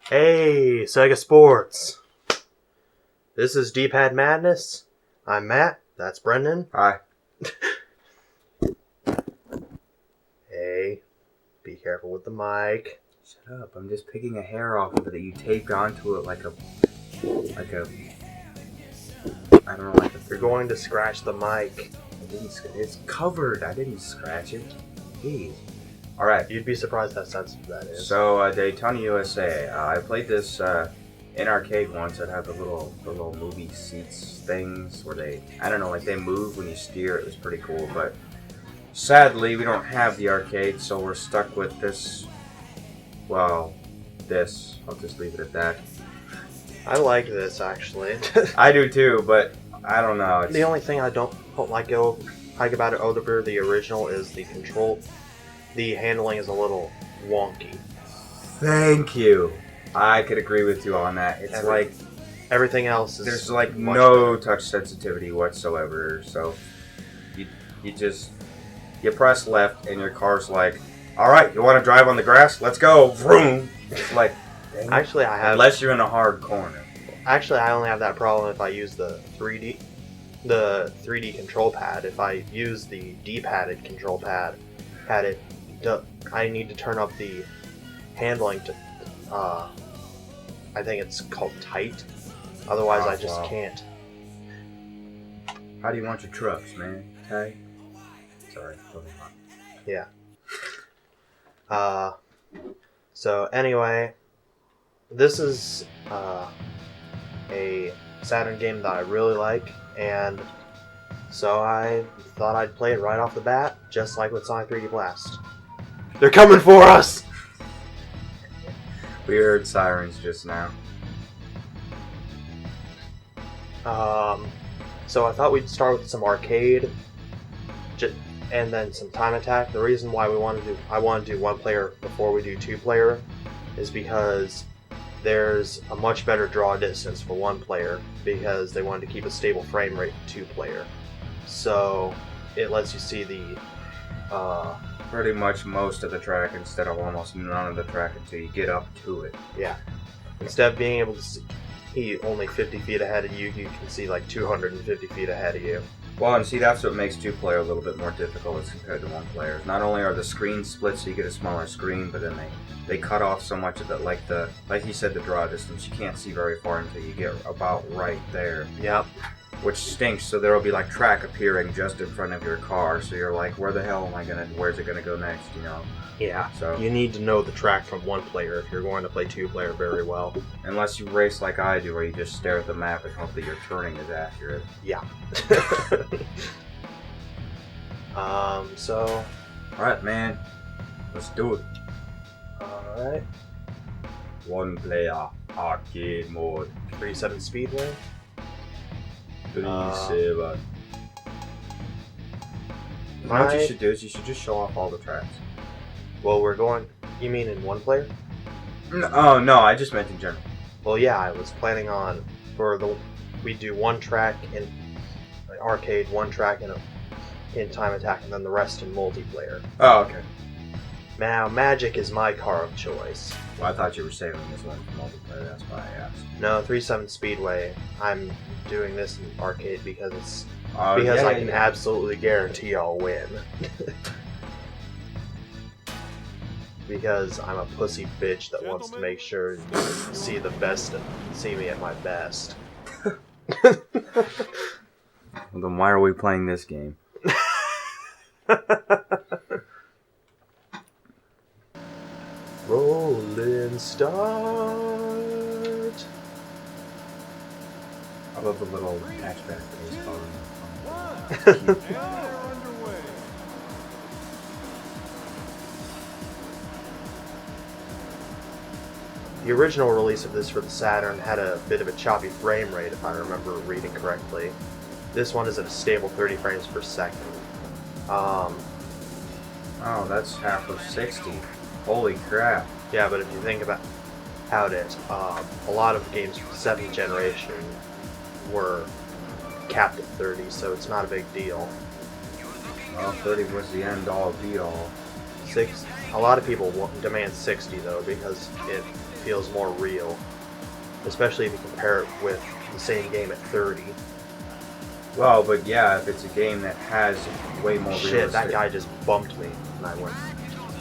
Hey, Sega Sports. This is D-Pad Madness. I'm Matt. That's Brendan. Hi. Hey, be careful with the mic. Shut up. I'm just picking a hair off of it that you taped onto it like a, I don't know, like a... You're going to scratch the mic. It's covered. I didn't scratch it. Jeez. Alright. You'd be surprised how sensitive that is. So, Daytona, USA. I played this in arcade once. It had the little movie seats things where they, I don't know, like they move when you steer. It was pretty cool, but sadly, we don't have the arcade, so we're stuck with this. Well, this. I'll just leave it at that. I like this, actually. I do too, but I don't know. The only thing I don't like about it over the original is the control. The handling is a little wonky. Thank you. I could agree with you on that. It's like everything else is there's like no touch sensitivity whatsoever. So you press left and your car's like, all right, you want to drive on the grass? Let's go. Vroom. It's like, actually, I have, unless you're in a hard corner. Actually, I only have that problem if I use the 3D control pad. If I use the D-padded control pad, I need to turn up the handling to, I think it's called tight. Otherwise, I just can't. How do you want your trucks, man? Tight? Sorry. Yeah. So anyway, this is a Saturn game that I really like, and so I thought I'd play it right off the bat, just like with Sonic 3D Blast. They're coming for us! We heard sirens just now. So I thought we'd start with some arcade, and then some time attack. The reason why I wanted to do one player before we do two player is because there's a much better draw distance for one player because they wanted to keep a stable frame rate for two player. So it lets you see the pretty much most of the track instead of almost none of the track until you get up to it. Yeah. Instead of being able to see only 50 feet ahead of you, you can see like 250 feet ahead of you. Well, and see, that's what makes two-player a little bit more difficult as compared to one player. Not only are the screens split so you get a smaller screen, but then they cut off so much of it, like you said, the draw distance. You can't see very far until you get about right there. Yep. Which stinks, so there will be like track appearing just in front of your car, so you're like, where's it gonna go next, you know? Yeah, so you need to know the track from one player if you're going to play two-player very well. Unless you race like I do, where you just stare at the map and hope that your turning is accurate. Yeah. So... Alright, man. Let's do it. Alright. One player, arcade mode. 37 Speedway. 37. You know what you should do is you should just show off all the tracks. Well, we're going... You mean in one player? No, oh, no, I just meant in general. Well, yeah, I was planning on... We do one track in arcade, one track in time attack, and then the rest in multiplayer. Oh, okay. Now, Magic is my car of choice. Well, I thought you were saving this one for multiplayer, that's why I asked. No, 37 Speedway. I'm doing this in arcade because I can absolutely guarantee I'll win. Because I'm a pussy bitch that wants to make sure you see the best and see me at my best. Well, then why are we playing this game? Rolling start. I love the little hatchback bass bar. The original release of this for the Saturn had a bit of a choppy frame rate, if I remember reading correctly. This one is at a stable 30 frames per second. Oh, that's half of 60. Holy crap. Yeah, but if you think about how it, a lot of games from the 7th generation were capped at 30, so it's not a big deal. Well, 30 was the end all be all. A lot of people demand 60 though, because feels more real, especially if you compare it with the same game at 30. Well, but yeah, if it's a game that has way more Shit, realistic... that guy just bumped me, and I went.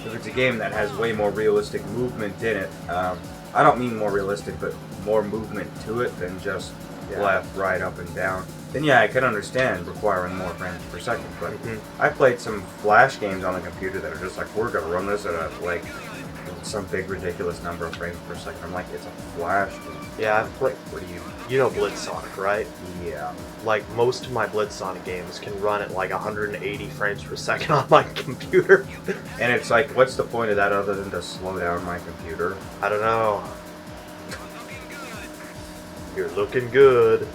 If it's a game that has way more realistic movement in it, I don't mean more realistic, but more movement to it than just left, right, up, and down, then yeah, I can understand requiring more frames per second. But I've played some Flash games on the computer that are just like, we're gonna run this at a, like, some big ridiculous number of frames per second. I'm like, it's a Flash game. Yeah, I've played. What do you... You know Blitz Sonic, right? Yeah. Like, most of my Blitz Sonic games can run at like 180 frames per second on my computer. And it's like, what's the point of that other than to slow down my computer? I don't know. You're looking good.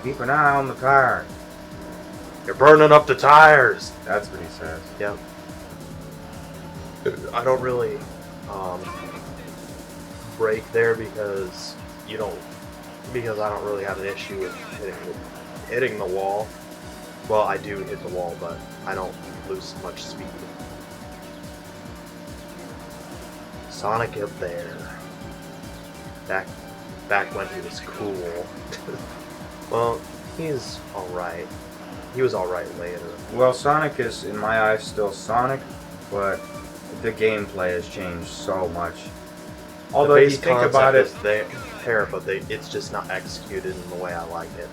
Keep an eye on the car. You're burning up the tires. That's what he says. Yep. I don't really break there because I don't really have an issue with hitting the wall. Well, I do hit the wall, but I don't lose much speed. Sonic up there. Back when he was cool. Well, he's alright. He was alright later. Well, Sonic is, in my eyes, still Sonic, but the gameplay has changed so much. Although the if base you think about it, is there, but it's just not executed in the way I like it.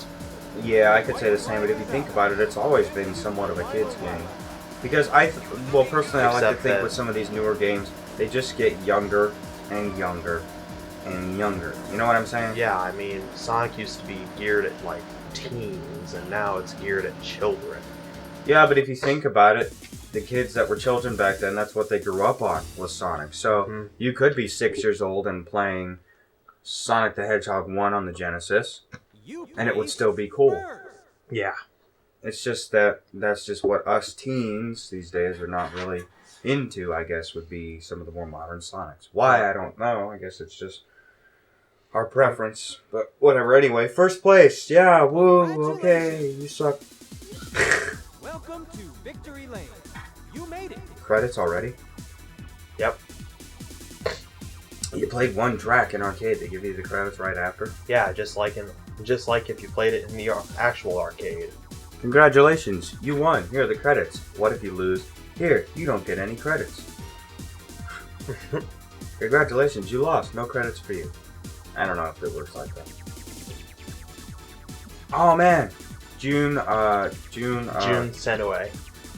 yeah, I could say the same. But if you think about it, it's always been somewhat of a kid's game. Because personally, I like to think with some of these newer games, they just get younger and younger and younger. You know what I'm saying? Yeah, I mean, Sonic used to be geared at like teens, and now it's geared at children. Yeah, but if you think about it, the kids that were children back then, that's what they grew up on, was Sonic. So you could be 6 years old and playing Sonic the Hedgehog 1 on the Genesis, and it would still be cool. Yeah. It's just that's just what us teens these days are not really into, I guess, would be some of the more modern Sonics. Why, I don't know. I guess it's just our preference. But whatever. Anyway, first place. Yeah, woo, okay, you suck. Welcome to Victory Lane. You made it. Credits already? Yep. You played one track in arcade. They give you the credits right after? Yeah, just like if you played it in the actual arcade. Congratulations, you won. Here are the credits. What if you lose? Here, you don't get any credits. Congratulations, you lost. No credits for you. I don't know if it works like that. Oh man, June Senue.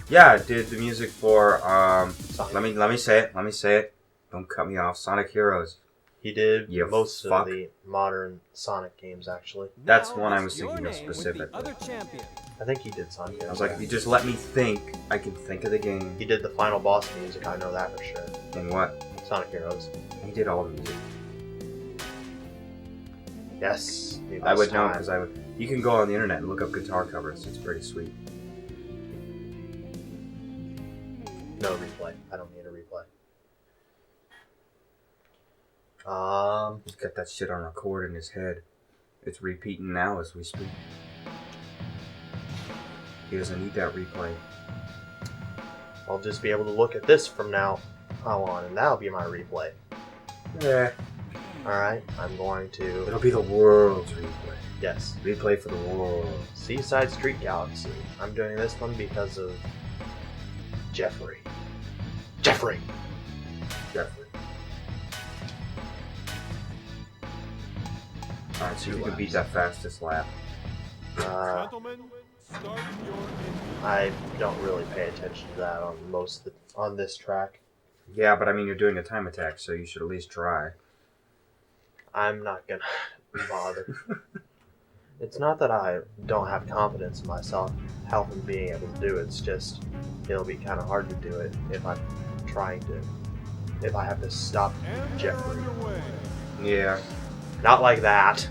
Yeah, did the music for Sonic. Let me say it. Don't cut me off. Sonic Heroes. He did You most fuck. of the modern Sonic games, actually. That's Now one I what's was your thinking of name with the specifically. other champion? I think he did Sonic. I was like, if you just let me think, I can think of the game. He did the final boss music, I know that for sure. And what? Sonic Heroes. He did all the music. Yes. I would know because I would. You can go on the internet and look up guitar covers. It's pretty sweet. No replay. I don't need a replay. He's got that shit on record in his head. It's repeating now as we speak. He doesn't need that replay. I'll just be able to look at this from now on, and that'll be my replay. Yeah. Alright, I'm going to... It'll be the world's replay. Yes. Replay for the world. Seaside Street Galaxy. I'm doing this one because of... Jeffrey. Jeffrey. Alright, so you can beat that fastest lap. Gentlemen, start your engine. I don't really pay attention to that on this track. Yeah, but I mean, you're doing a time attack, so you should at least try. I'm not gonna bother. It's not that I don't have confidence in myself, health and being able to do it. It's just it'll be kind of hard to do it if I'm trying to. If I have to stop And Jeffrey. on your way. Yeah. Not like that.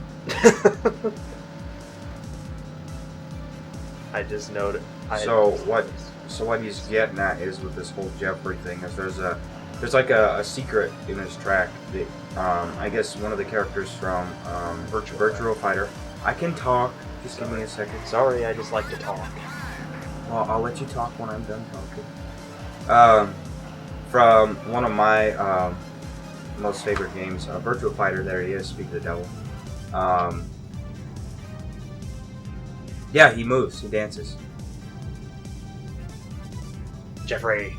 I just noted. So what he's getting at is with this whole Jeffrey thing is there's like a secret in this track that I guess one of the characters from Virtual Fighter. I can talk. Just give me a second. Sorry, I just like to talk. Well, I'll let you talk when I'm done talking. From one of my most favorite games. Virtual Fighter, there he is, speak of the devil. Yeah, he moves, he dances. Jeffrey.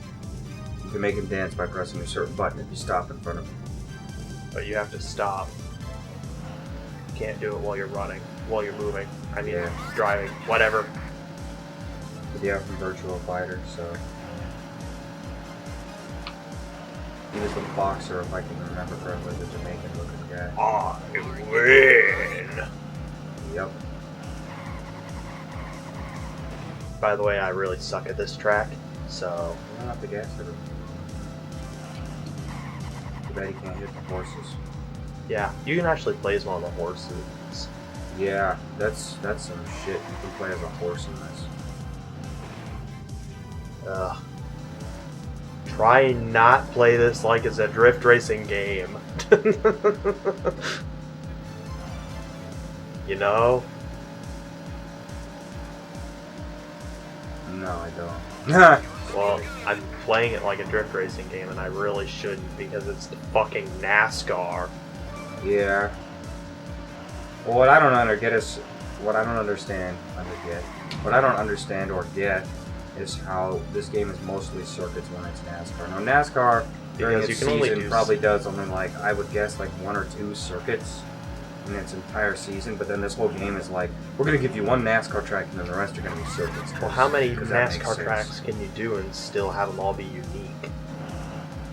You can make him dance by pressing a certain button if you stop in front of him. But you have to stop. You can't do it while you're running, while you're moving. I mean, Yeah. driving, whatever. But yeah, from Virtual Fighter, so... He was the boxer, if I can remember correctly, the Jamaican-looking guy. I win! Yep. By the way, I really suck at this track, so... You don't have to gas it. Too bad you can't hit the horses. Yeah, you can actually play as one of the horses. Yeah, that's some shit. You can play as a horse in this. Ugh. Try not play this like it's a drift racing game. You know? No, I don't. Well, I'm playing it like a drift racing game, and I really shouldn't because it's the fucking NASCAR. Yeah. Well, what I don't understand or get is how this game is mostly circuits when it's NASCAR. Now, NASCAR during Because its you can only season do probably does something like, I would guess, like 1 or 2 circuits in its entire season, but then this whole game is like, we're going to give you one NASCAR track and then the rest are going to be circuits. Well, how many 'cause that makes NASCAR sense. tracks can you do and still have them all be unique?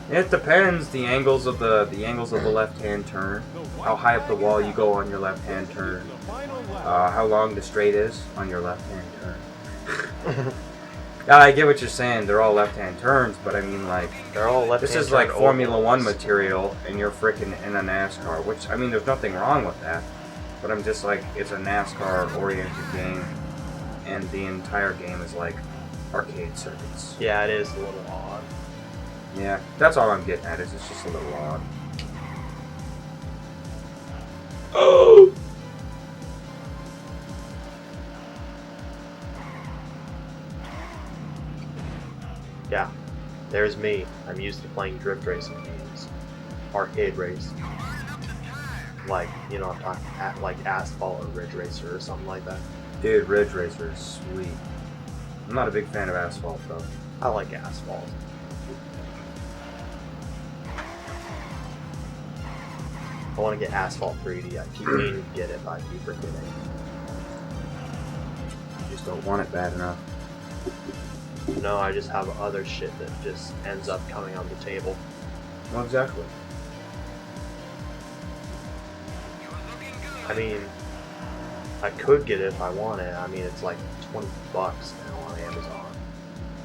It depends. The angles of the left-hand turn, how high up the wall you go on your left-hand turn, how long the straight is on your left-hand turn. Yeah, I get what you're saying. They're all left-hand turns, but I mean, like, They're all left. this is like Formula One material, and you're freaking in a NASCAR. Which, I mean, there's nothing wrong with that, but I'm just like, it's a NASCAR-oriented game, and the entire game is like arcade circuits. Yeah, it is a little odd. Yeah, that's all I'm getting at. Is it's just a little odd. Oh! Yeah, there's me. I'm used to playing drift racing games. Arcade race. Like, you know, I'm talking like Asphalt or Ridge Racer or something like that. Dude, Ridge Racer is sweet. I'm not a big fan of Asphalt, though. I like Asphalt. I want to get Asphalt 3D. I keep meaning to get it, but I keep forgetting. I just don't want it bad enough. No, I just have other shit that just ends up coming on the table. Well, exactly. I mean, I could get it if I want it. I mean, it's like $20 now on Amazon.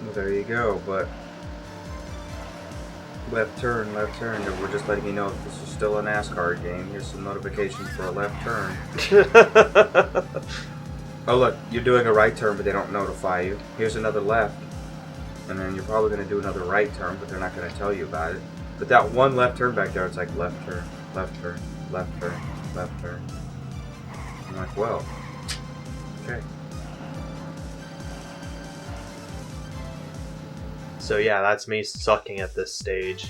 Well, there you go, but... Left turn, we're just letting you know that this is still a NASCAR game. Here's some notifications for a left turn. Oh look, you're doing a right turn, but they don't notify you. Here's another left. And then you're probably going to do another right turn, but they're not going to tell you about it. But that one left turn back there, it's like left turn, left turn, left turn, left turn. I'm like, well, okay. So yeah, that's me sucking at this stage.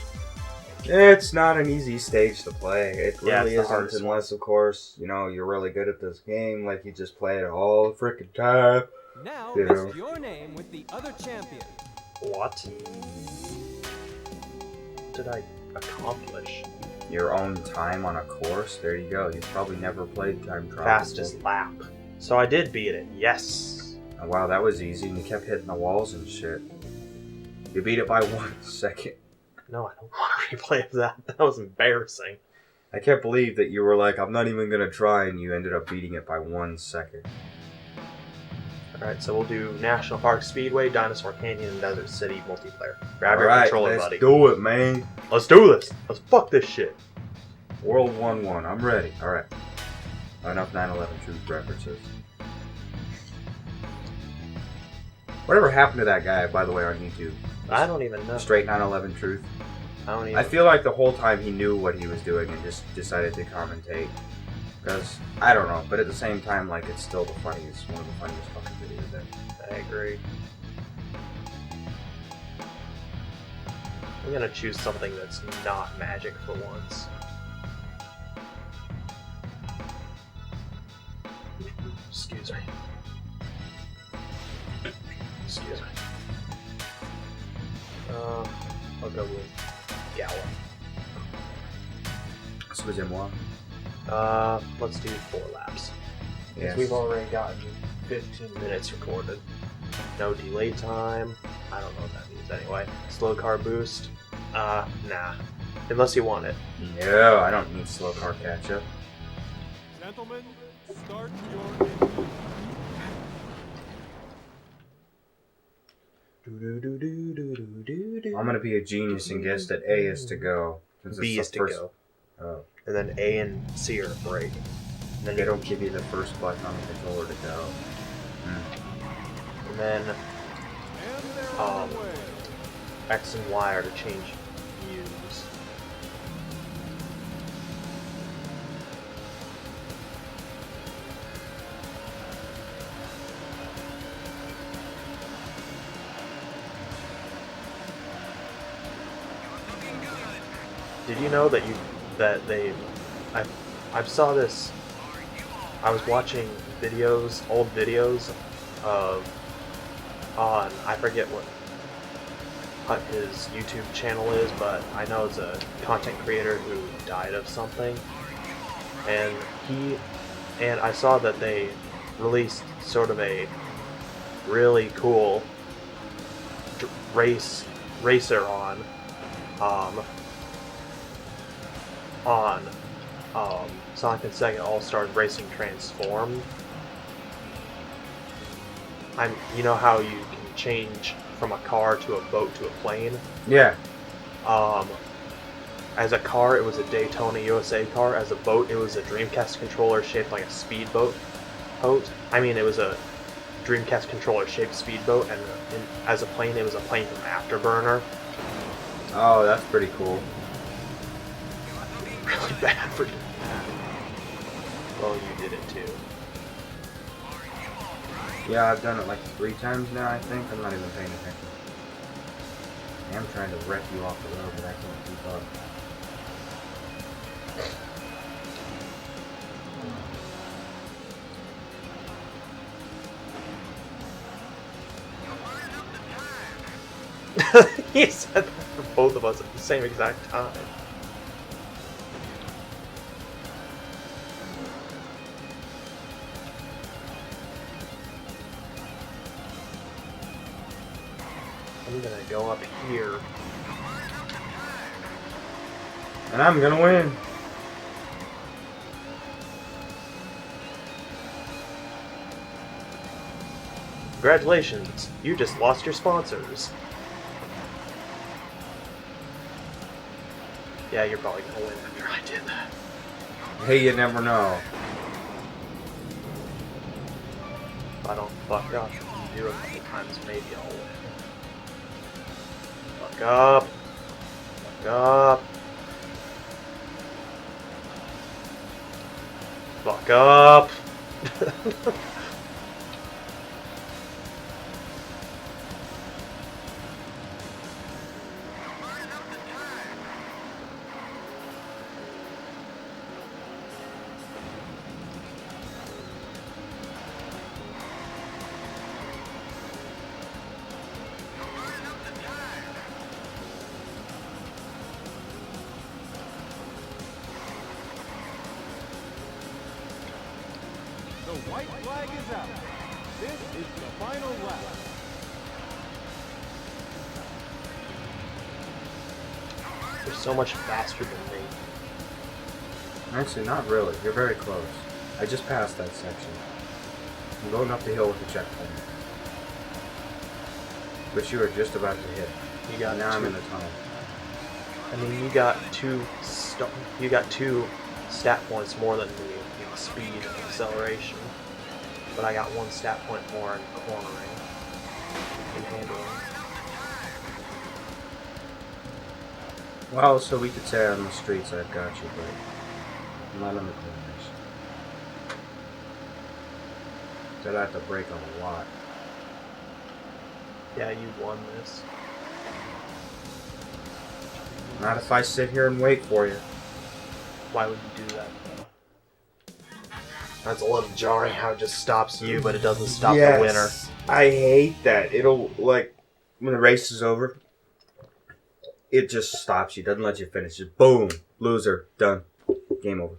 It's not an easy stage to play. It Yeah, really it's the isn't, hardest unless, of course, you know, you're really good at this game. Like, you just play it all the freaking time. Now You list know. your name with the other champion. What? What did I accomplish? Your own time on a course? There you go. You've probably never played time trial. Fastest lap. So I did beat it, yes. Oh, wow, that was easy, and you kept hitting the walls and shit. You beat it by 1 second. No, I don't want to replay that. That was embarrassing. I can't believe that you were like, I'm not even gonna try, and you ended up beating it by 1 second. Alright, so we'll do National Park Speedway, Dinosaur Canyon, and Desert City multiplayer. Grab your Alright, controller, let's buddy. do it, man. Let's do this! Let's fuck this shit. World 1-1, I'm ready. Alright. Enough 9/11 truth references. Whatever happened to that guy, by the way, on YouTube? I don't even know. Straight 9/11 truth. I don't even. I feel like the whole time he knew what he was doing and just decided to commentate. Because, I don't know, but at the same time, like, it's still the funniest, one of the funniest fucking videos ever. I agree. I'm gonna choose something that's not magic for once. Excuse me. Excuse me. I'll go with Gallop. Excusez-moi. Let's do 4 laps. Because Yes. we've already gotten 15 minutes recorded. No delay time. I don't know what that means anyway. Slow car boost. Nah. Unless you want it. No, I don't need slow car catch up. Gentlemen, start your engine. I'm gonna be a genius and guess that A is to go. Since B it's is the to first... go. Oh. And then A and C are break. And then They don't give you the first button on the controller to go. And then And they're on their way. X and Y are to change views. Did you know that I saw this. I was watching videos, old videos of I forget what his YouTube channel is, but I know it's a content creator who died of something, and I saw that they released sort of a really cool racer on Sonic and Sega All-Stars Racing Transformed. You know how you can change from a car to a boat to a plane? Yeah. As a car, it was a Daytona USA car. As a boat, it was a Dreamcast controller shaped like a speedboat. It was a Dreamcast controller shaped speedboat, and as a plane, it was a plane from Afterburner. Oh, that's pretty cool. Really bad for doing that. Well, you did it too. Yeah, I've done it like 3 times now, I think. I'm not even paying attention. I am trying to wreck you off the road, but I can't keep up. He said that for both of us at the same exact time. I'm gonna go up here. And I'm gonna win! Congratulations, you just lost your sponsors. Yeah, you're probably gonna win after I did that. Hey, you never know. If I don't fuck up, do it a couple times, maybe I'll win. Fuck up. Fuck up. Fuck up. The white flag is out. This is the final lap. You're so much faster than me. Actually, not really. You're very close. I just passed that section. I'm going up the hill with the checkpoint. Which you were just about to hit. You got now I'm two. in the tunnel. You got two stat points more than me in speed and acceleration. But I got 1 stat point more in cornering and handling. Well, so we could say on the streets I've got you, but not on the corners. So I have to brake on a lot. Yeah, you won this. Not if I sit here and wait for you. Why would you do that? That's a little jarring how it just stops you, but it doesn't stop the winner. I hate that. It'll, like, when the race is over, it just stops you. Doesn't let you finish. Just boom. Loser. Done. Game over.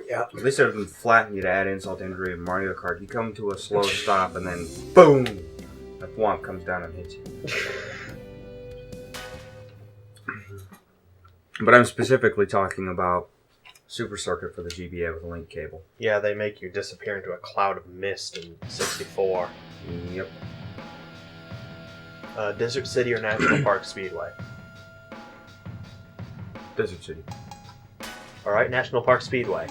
Yeah. At least it doesn't flatten you to add insult to injury in Mario Kart. You come to a slow stop and then boom! A thwomp comes down and hits you. But I'm specifically talking about Super Circuit for the GBA with a link cable. Yeah, they make you disappear into a cloud of mist in 64. Yep. Desert City or National Park Speedway? Desert City. Alright, National Park Speedway.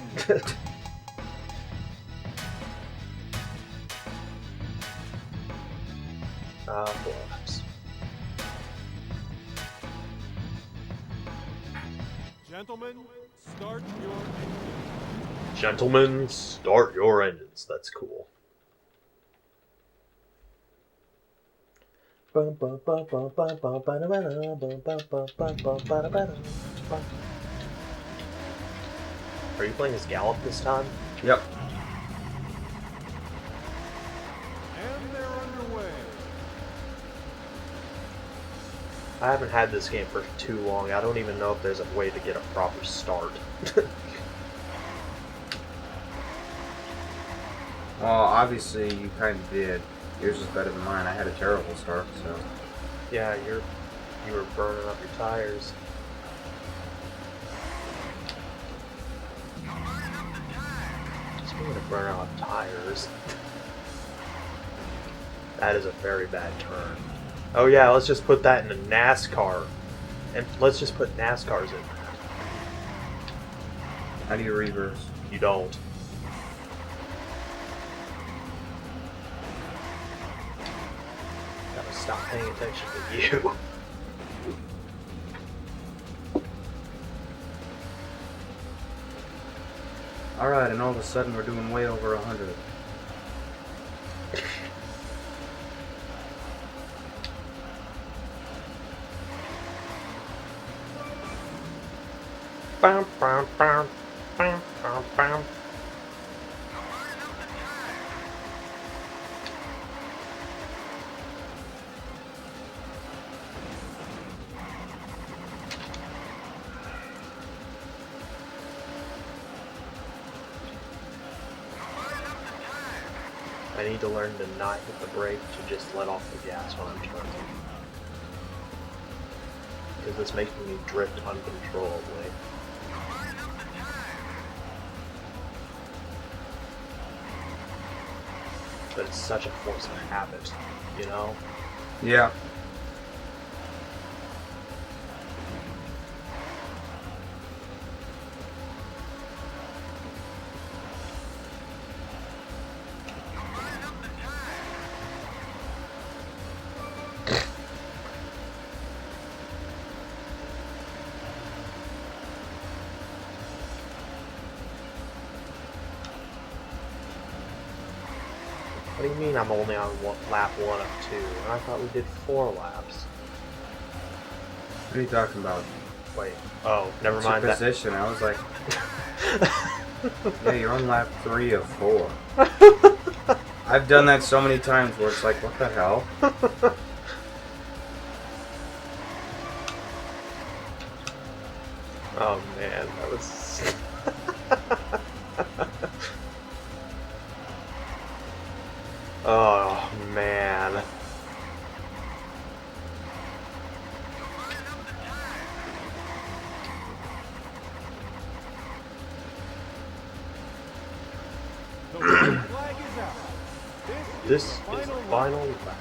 4 laps. Gentlemen, start your engines. Gentlemen, start your engines. That's cool. Are you playing as Gallop this time? Yep. And they're underway. I haven't had this game for too long. I don't even know if there's a way to get a proper start. Well, obviously you kind of did. Yours is better than mine. I had a terrible start, so. Yeah, you were burning up your tires. Speaking of burning up tires, that is a very bad turn. Oh yeah, let's just put that in a NASCAR, and let's just put NASCARs in. How do you reverse? You don't. Gotta stop paying attention to you. Alright, and all of a sudden we're doing way over 100. Bam, bam, bam, bam, bam, bam. I need to learn to not hit the brake, to just let off the gas when I'm turning. Because it's making me drift uncontrollably. But it's such a force of habit, you know? Yeah. What do you mean I'm only on lap 1 of 2? I thought we did 4 laps. What are you talking about? Wait. Oh, never mind Your that. position. I was like, yeah, you're on lap 3 of 4. I've done that so many times where it's like, what the hell? Oh man, that was... Oh man. The red flag is out. This is the final lap.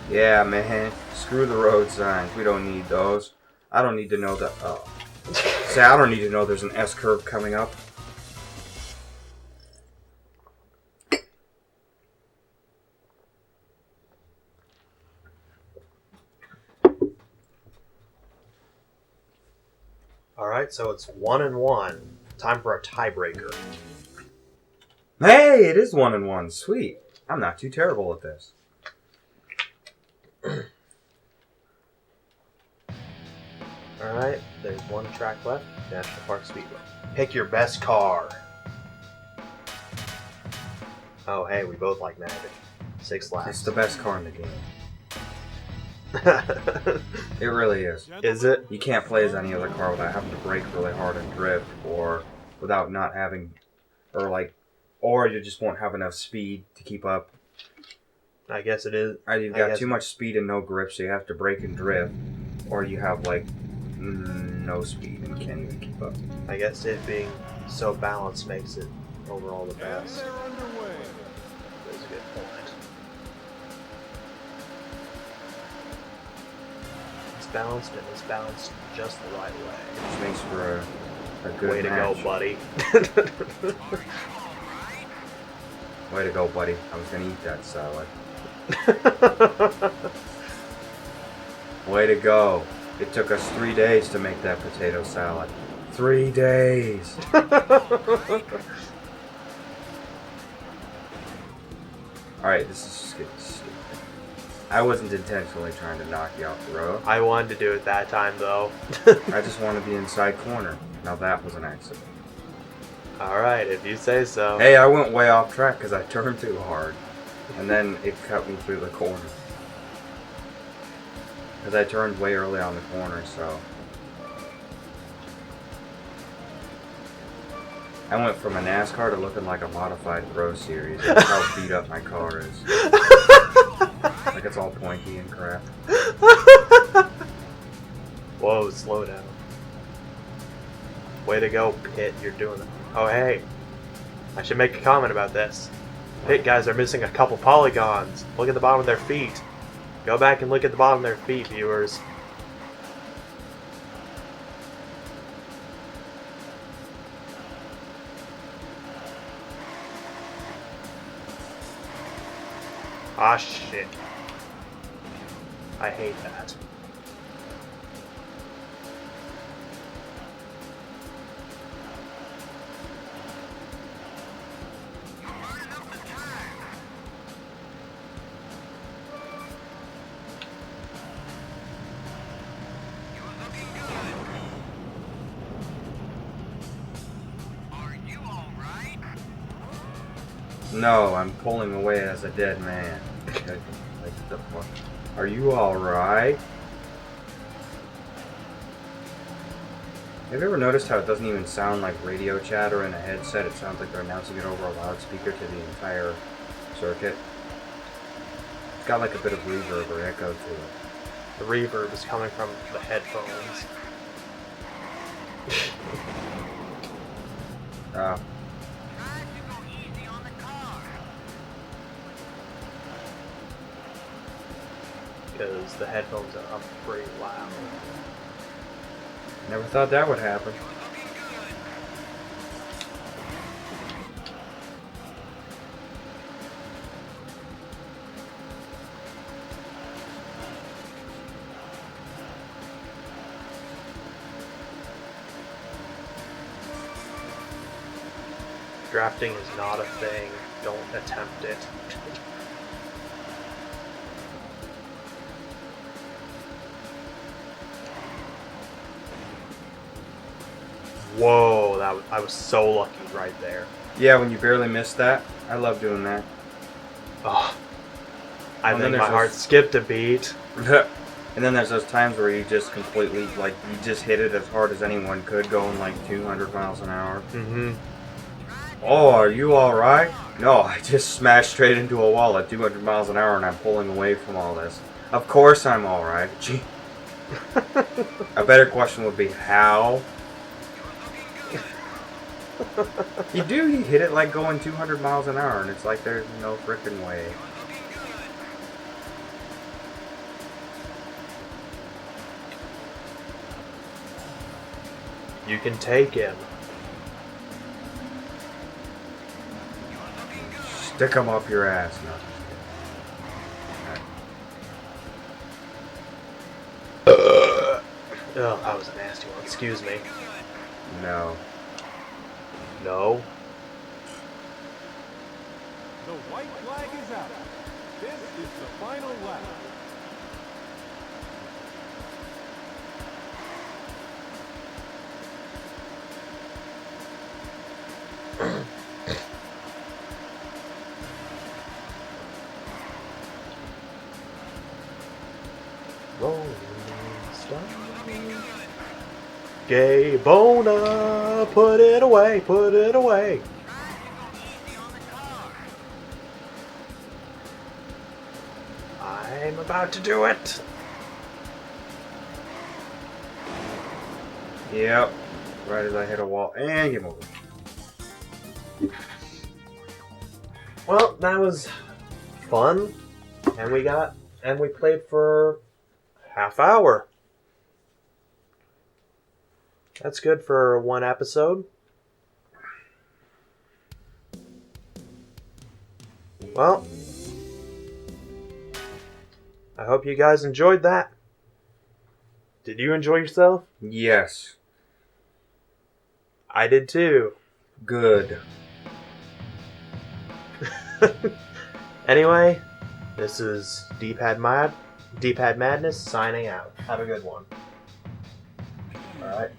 Yeah, man. Screw the road signs. We don't need those. I don't need to know that. Oh. Say, I don't need to know there's an S curve coming up. Alright, so it's 1-1. Time for a tiebreaker. Hey, it is 1-1. Sweet. I'm not too terrible at this. Alright, there's one track left. National Park Speedway. Pick your best car. Oh, hey, we both like Magic. 6 laps. It's the best car in the game. It really is. Is it? You can't play as any other car without having to brake really hard and drift, or without not having, or you just won't have enough speed to keep up. I guess it is. Either you've got too much speed and no grip, so you have to brake and drift, or you have no speed and can't even keep up. I guess it being so balanced makes it overall the best. They're underway. That's a good point. It's balanced and it's balanced just the right way. Which makes for a good Way to match. go, buddy. Way to go, buddy. I was gonna eat that salad. Way to go. It took us 3 days to make that potato salad. 3 days. Alright, this is just getting stupid. I wasn't intentionally trying to knock you off the road. I wanted to do it that time, though. I just wanted the inside corner. Now that was an accident. Alright, if you say so. Hey, I went way off track because I turned too hard. And then it cut me through the corner. Because I turned way early on the corner, so... I went from a NASCAR to looking like a modified Pro Series. That's how beat up my car is. Like it's all pointy and crap. Whoa, slow down. Way to go, Pit. You're doing it. Oh, hey. I should make a comment about this. Pit guys are missing a couple polygons. Look at the bottom of their feet. Go back and look at the bottom of their feet, viewers. Ah, shit. I hate that. No, I'm pulling away as a dead man. Like the fuck? Are you alright? Have you ever noticed how it doesn't even sound like radio chatter in a headset? It sounds like they're announcing it over a loudspeaker to the entire circuit. It's got like a bit of reverb or echo to it. The reverb is coming from the headphones. Because the headphones are up pretty loud. Never thought that would happen. Drafting is not a thing. Don't attempt it. Whoa, I was so lucky right there. Yeah, when you barely missed that, I love doing that. Oh, I Well, then think my there's heart those- skipped a beat. And then there's those times where you just completely, like, you just hit it as hard as anyone could, going like 200 miles an hour. Mm-hmm. Oh, are you alright? No, I just smashed straight into a wall at 200 miles an hour and I'm pulling away from all this. Of course I'm alright. Gee. A better question would be, how? You hit it like going 200 miles an hour and it's like there's no frickin' way. You can take him. Stick 'em up your ass. No. Oh, that was a nasty one. Excuse me. No. No. The white flag is out. This is the final lap. Rolling Stone. Gaybona, put it away, put it away. I'm about to do it. Yep. Right as I hit a wall. And game over. Well, that was fun, and we played for half hour. That's good for one episode. Well, I hope you guys enjoyed that. Did you enjoy yourself? Yes. I did too. Good. Anyway, this is D-Pad Madness signing out. Have a good one. Alright.